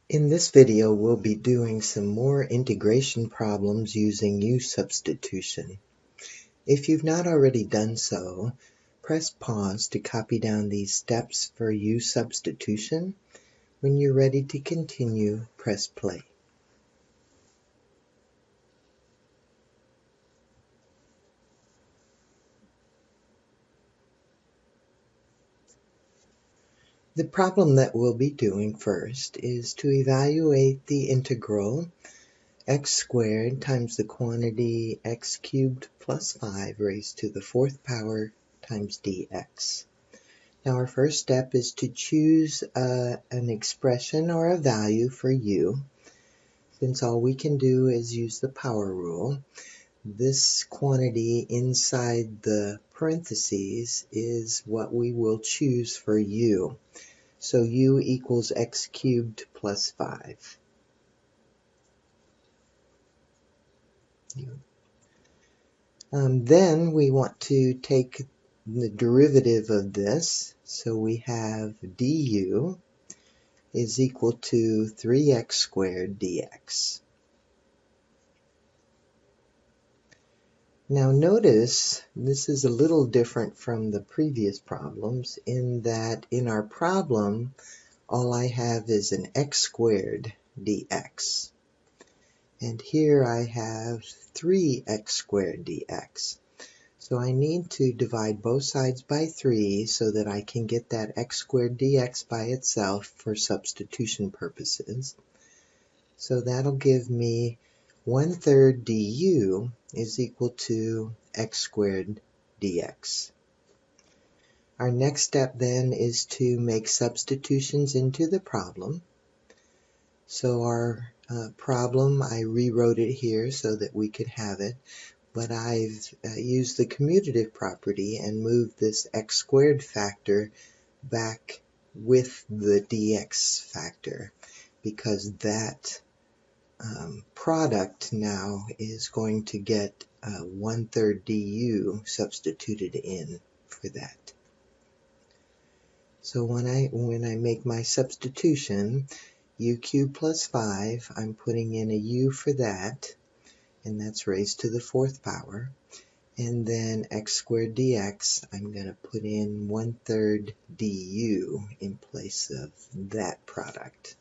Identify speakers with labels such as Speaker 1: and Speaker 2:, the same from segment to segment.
Speaker 1: In this video, we'll be doing some more integration problems using u-substitution. If you've not already done so, press pause to copy down these steps for u-substitution. When you're ready to continue, press play. The problem that we'll be doing first is to evaluate the integral x squared times the quantity x cubed plus 5 raised to the 4th power times dx. Now our first step is to choose an expression or a value for u. Since all we can do is use the power rule, this quantity inside the parentheses is what we will choose for u. So u equals x cubed plus 5. Then we want to take the derivative of this, so we have du is equal to 3x squared dx. Now notice this is a little different from the previous problems in that in our problem all I have is an x squared dx. And here I have 3x squared dx. So I need to divide both sides by 3 so that I can get that x squared dx by itself for substitution purposes. So that'll give me 1/3 du is equal to x squared dx. Our next step then is to make substitutions into the problem. So our problem, I rewrote it here so that we could have it, but I've used the commutative property and moved this x squared factor back with the dx factor, because that product now is going to get 1/3 du substituted in for that. So when I make my substitution, u cubed plus 5, I'm putting in a u for that, and that's raised to the 4th power. And then x squared dx, I'm going to put in 1/3 du in place of that product.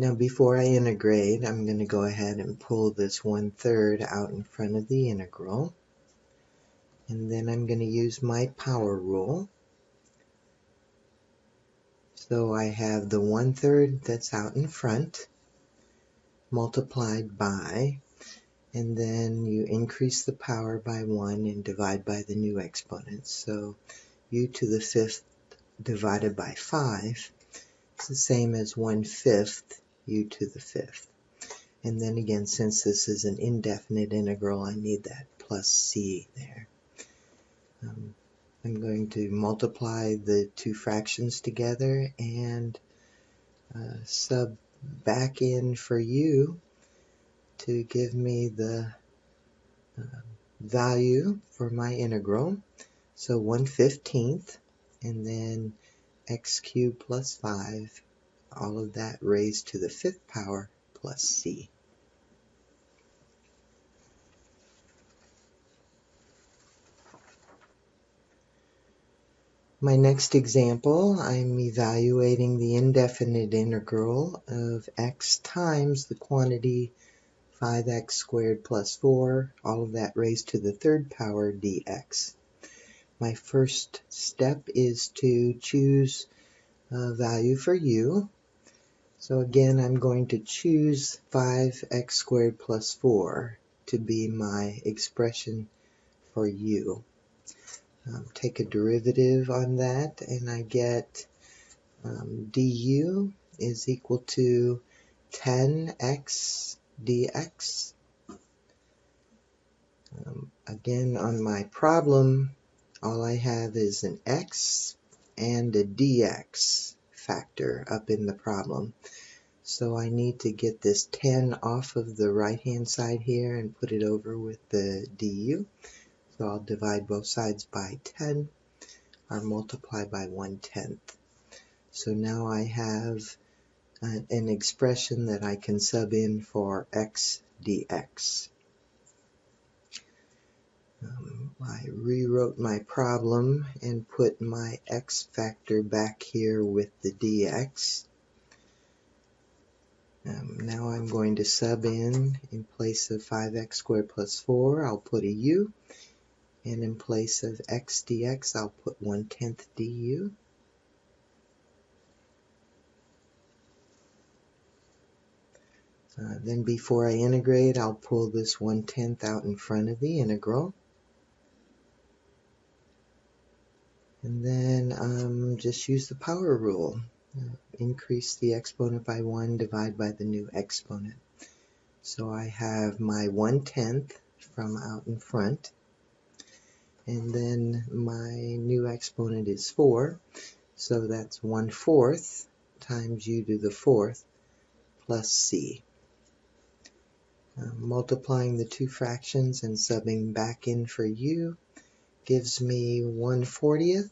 Speaker 1: Now before I integrate, I'm going to go ahead and pull this 1/3 out in front of the integral. And then I'm going to use my power rule. So I have the 1/3 that's out in front multiplied by, and then you increase the power by 1 and divide by the new exponent. So u to the 5th divided by 5 is the same as 1/5 u to the 5th. And then again, since this is an indefinite integral, I need that plus c there. I'm going to multiply the two fractions together and sub back in for u to give me the value for my integral. So 1/15, and then x cubed plus 5, all of that raised to the 5th power plus c. My next example, I'm evaluating the indefinite integral of x times the quantity 5x squared plus 4, all of that raised to the 3rd power dx. My first step is to choose a value for u. So again, I'm going to choose 5x squared plus 4 to be my expression for u. Take a derivative on that, and I get du is equal to 10x dx. Again, on my problem, all I have is an x and a dx factor up in the problem. So I need to get this 10 off of the right-hand side here and put it over with the du. So I'll divide both sides by 10, are multiplied by 1/10. So now I have an expression that I can sub in for x dx. I rewrote my problem and put my x factor back here with the dx. Now I'm going to sub in place of 5x squared plus 4, I'll put a u, and in place of x dx, I'll put 1/10 du. Then before I integrate, I'll pull this 1/10 out in front of the integral. And then just use the power rule. Increase the exponent by 1, divide by the new exponent. So I have my 1/10 from out in front, and then my new exponent is 4, so that's 1/4 times u to the 4th plus c. Multiplying the two fractions and subbing back in for u gives me 1/40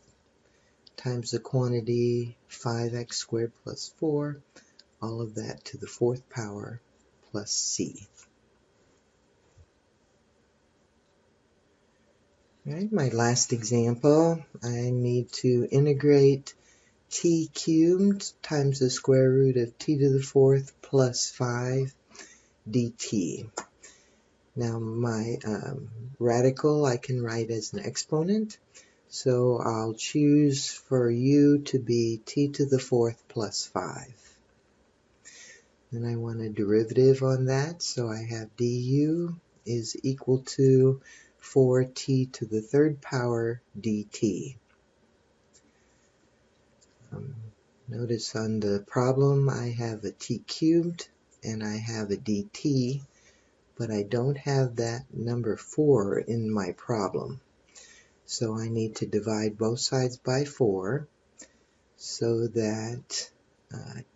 Speaker 1: times the quantity 5x squared plus 4, all of that to the 4th power plus c. Alright, my last example, I need to integrate t cubed times the square root of t to the 4th plus 5 dt. Now my radical I can write as an exponent, so I'll choose for u to be t to the 4th plus 5. Then I want a derivative on that, so I have du is equal to 4t to the 3rd power dt. Notice on the problem I have a t cubed and I have a dt, but I don't have that number 4 in my problem. So I need to divide both sides by 4 so that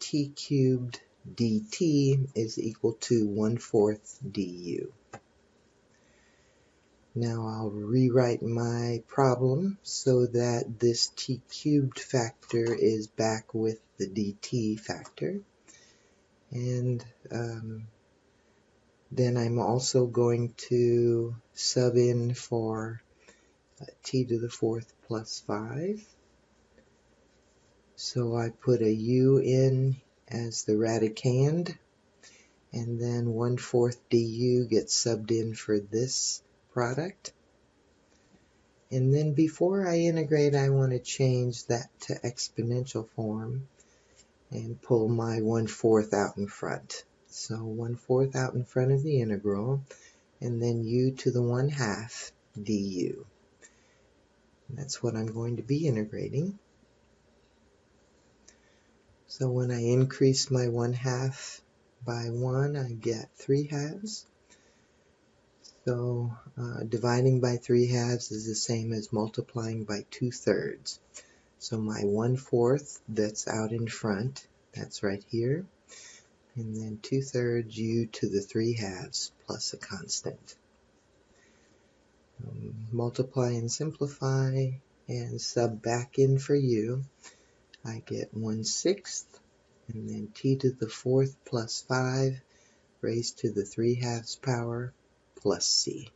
Speaker 1: t cubed dt is equal to 1/4 du. Now I'll rewrite my problem so that this t cubed factor is back with the dt factor. And then I'm also going to sub in for t to the 4th plus 5. So I put a u in as the radicand, and then 1/4 du gets subbed in for this product. And then before I integrate, I want to change that to exponential form and pull my 1/4 out in front. So 1/4 out in front of the integral, and then u to the 1/2 du. That's what I'm going to be integrating. So when I increase my 1/2 by 1, I get 3/2. So dividing by 3/2 is the same as multiplying by 2/3. So my 1/4 that's out in front, that's right here, and then 2/3 u to the 3/2 plus a constant. Multiply and simplify and sub back in for u. I get 1/6, and then t to the 4th plus 5 raised to the 3/2 power plus c.